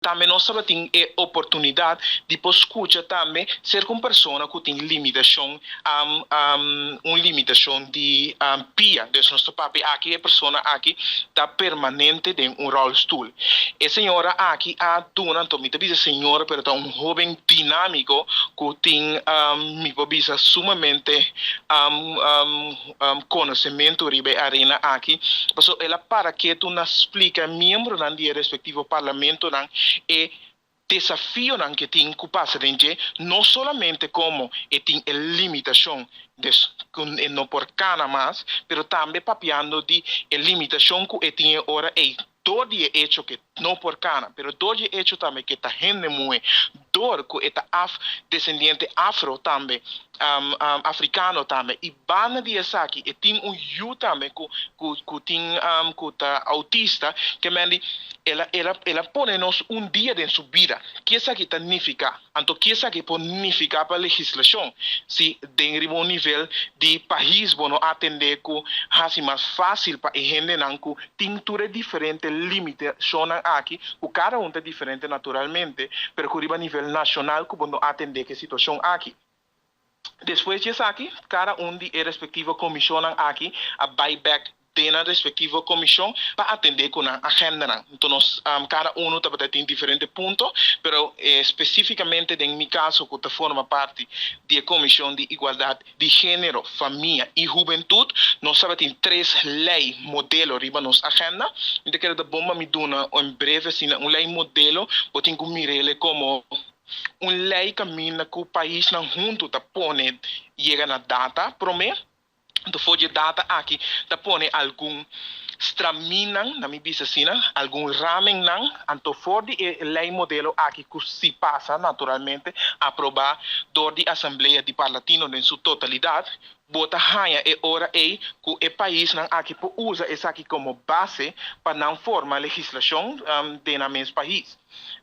também nós só tem a oportunidade de escutar também ser com pessoa que tem limitação limitação de pia de nosso papi aqui a pessoa aqui está permanente em rolstoel a senhora aqui a dona então me diz senhora pero está jovem dinâmico que tem me bisa sumamente conhecimento ribe arena aqui então ela para que tu nos explica membro do respectivo parlamento e desafio que tem que passar não somente como tem a limitação de não por cana mais, mas também papiando de a limitação que tem agora é todo é hecho que não por cana, mas todo é hecho também que está gente muito, dor que está descendente afro também, africano também, e bana de essa aqui, e tem you também que tem que tá autista, que mende ela põe nos dia de sua vida, que essa aqui significa, então que essa aqui pode significar para a legislação, se tem um nível de país bom atender que assim mais fácil para a gente não que tem tudo diferente limitação aqui, o cada um é diferente naturalmente, pero que a nível nacional que bom atender que situação aqui. Depois disso aqui, cada um de respectiva comissão aqui a buyback na respectiva comissão para atender com a agenda. Então, cada um tem diferentes pontos, mas especificamente, em meu caso, que forma parte da Comissão de Igualdade de Gênero, Família e Juventude, nós temos 3 leis modelo riba nossa agenda. Então, quero bomba me dona em breve, assim, lei modelo, eu tenho que mirar como lei caminha que o país não junto tá pone chega na data prometo do foge data aqui tá pone algum straminan na minha bisacina algum ramen não anto for de lei modelo aqui que se passa naturalmente aprovar do de Assembleia de Parlamento em sua totalidade bota hanha e ora é que o país não aqui usa essa aqui como base para não formar legislação de na mesmo país.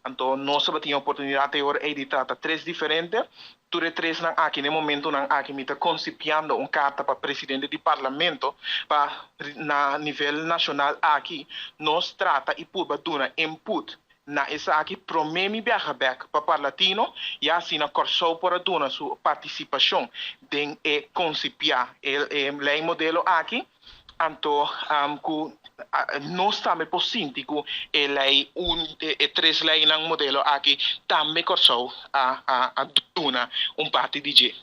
Então, nós temos a oportunidade agora de tratar 3 diferentes. Tudo 3 aqui no momento aqui me está concipiando uma carta para o presidente do parlamento para na nível nacional aqui nós trata e por dar input na essa aqui promeme viajar back para o latino e assim na corso para dar sua participação em concipiar o lei modelo aqui então nós também possiamo que lei 3 lei ng modelo aqui também corso a duna parte de